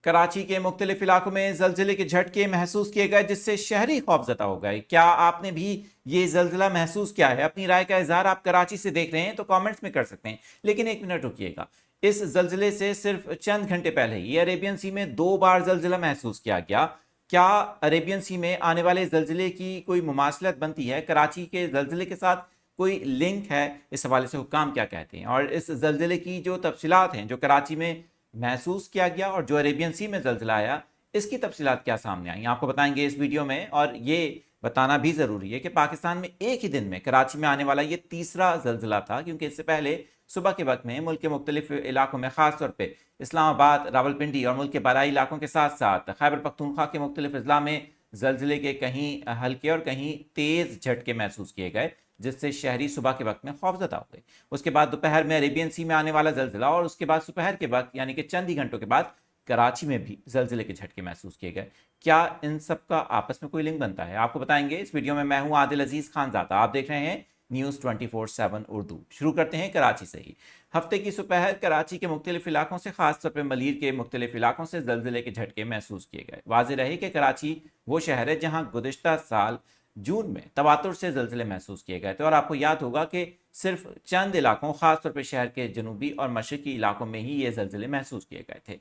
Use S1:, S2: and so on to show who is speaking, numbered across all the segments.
S1: कराची के मुख्तलिफ इलाकों में जलजिले के झटके महसूस किए गए, जिससे शहरी खौफजदा हो गए। क्या आपने भी ये जलजिला महसूस किया है? अपनी राय का इजहार आप कराची से देख रहे हैं तो कमेंट्स में कर सकते हैं, लेकिन एक मिनट रुकिएगा। इस जलजिले से सिर्फ चंद घंटे पहले ही अरेबियन सी में 2 बार जलजिला महसूस किया गया। क्या अरेबियन सी में आने वाले जलजिले की कोई मुमासलत बनती है कराची के जलजिले के साथ? कोई लिंक है? इस हवाले से हुक्काम क्या कहते हैं? और इस जलजिले की जो तफसीलात हैं, जो कराची में महसूस किया गया और जो अरेबियन सी में जलजिला आया, इसकी तफसीलात क्या सामने आई, आपको बताएंगे इस वीडियो में। और ये बताना भी ज़रूरी है कि पाकिस्तान में एक ही दिन में कराची में आने वाला ये तीसरा जलजिला था, क्योंकि इससे पहले सुबह के वक्त में मुल्क के मुख्तलिफ इलाकों में, ख़ास तौर पर इस्लामाबाद, रावलपिंडी और मुल्क के बराई इलाकों के साथ साथ खैबर पख्तूनख्वा के मुख्तलिफ अजला में जलजिले के कहीं हल्के और कहीं तेज़ झटके महसूस किए गए, जिससे शहरी सुबह के वक्त में खौफजदा हो गए। उसके बाद दोपहर में अरेबियन सी में आने वाला जलजिला, और उसके बाद दोपहर के वक्त यानी कि चंद ही घंटों के बाद कराची में भी जलजिले के झटके महसूस किए गए। क्या इन सब का आपस में कोई लिंक बनता है? आपको बताएंगे इस वीडियो में। मैं हूं आदिल अजीज खानजादा, आप देख रहे हैं न्यूज़ 24/7 उर्दू। शुरू करते हैं कराची से ही। हफ्ते की दोपहर कराची के मुख्तलिफ इलाकों से, खासतौर पर मलीर के मुख्तलिफ इलाकों से जलजिले के झटके महसूस किए गए। वाज़ेह रहे कि कराची वो शहर है जहां गुज़िश्ता साल जून में तवातुर से जलजिले महसूस किए गए थे। और आपको याद होगा कि सिर्फ चंद इलाकों, खासतौर पर शहर के जनूबी और मशरकी इलाकों में ही ये जलजिले महसूस किए गए थे।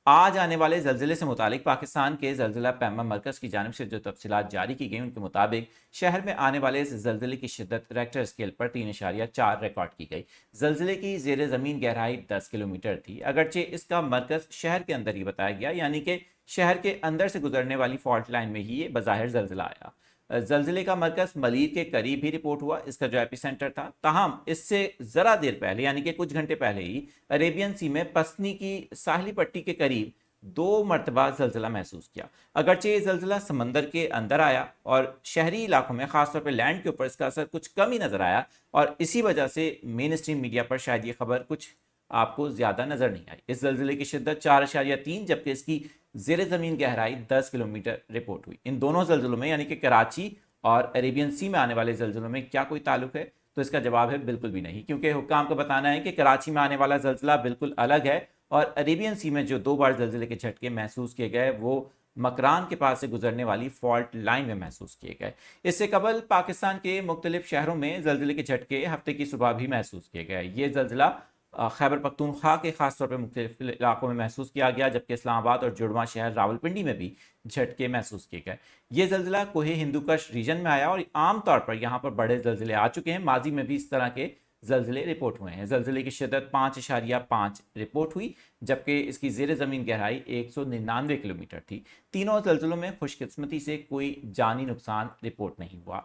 S1: आज आने वाले जलजिले से मुतालिक पाकिस्तान के जलजिला पैमा मरकज़ की जानिब से जो तफसीलात जारी की गई, उनके मुताबिक शहर में आने वाले इस जलजिले की शिद्दत रेक्टर स्केल पर 3.4 रिकॉर्ड की गई। जलजिले की जेर ज़मीन गहराई 10 किलोमीटर थी, अगरचे इसका मरकज़ शहर के अंदर ही बताया गया, यानी कि शहर के अंदर से गुजरने वाली फॉल्ट लाइन में ही ये बज़ाहिर जलजिला आया। जलजिले का मरकज मलीर के करीब ही रिपोर्ट हुआ, इसका जो एपिसेंटर था। ताहम इससे ज़रा देर पहले, यानी कि कुछ घंटे पहले ही अरेबियन सी में पसनी की साहली पट्टी के करीब 2 मरतबा जलजिला महसूस किया। अगरचे ये जलजिला समंदर के अंदर आया और शहरी इलाकों में, खासतौर पर लैंड के ऊपर, इसका असर कुछ कम ही नजर आया, और इसी वजह से मेन स्ट्रीम मीडिया पर शायद ये खबर कुछ आपको ज़्यादा नज़र नहीं आई। इस जलजिले की शिद्दत 4.3, जबकि इसकी ज़ेर ज़मीन गहराई 10 किलोमीटर रिपोर्ट हुई। इन दोनों जलजिलों में, यानी कि कराची और अरेबियन सी में आने वाले जलजिलों में क्या कोई ताल्लुक है? तो इसका जवाब है बिल्कुल भी नहीं, क्योंकि हुक्काम को बताना है कि कराची में आने वाला जलजिला बिल्कुल अलग है, और अरेबियन सी में जो 2 बार जलजिले के झटके महसूस किए गए, वो मकरान के पास से गुजरने वाली फॉल्ट लाइन में महसूस किए गए। इससे कबल पाकिस्तान के मुख्तलिफ शहरों में जलजिले के झटके हफ्ते की सुबह भी महसूस किए गए। ये जलजिला खैबर पख्तूनख्वा के खासतौर पर मुख्तलिफ इलाकों में महसूस किया गया, जबकि इस्लामाबाद और जुड़वा शहर रावलपिंडी में भी झटके महसूस किए गए। ये जलजिला कोहे हिंदूकश रीजन में आया, और आम तौर पर यहाँ पर बड़े जलजिले आ चुके हैं। माजी में भी इस तरह के जलजिले रिपोर्ट हुए हैं। जलजिले की शिद्दत 5.5 रिपोर्ट हुई, जबकि इसकी ज़ेर ज़मीन गहराई 199 किलोमीटर थी। तीनों जलजिलों में खुशकिस्मती से कोई जानी नुकसान रिपोर्ट नहीं हुआ।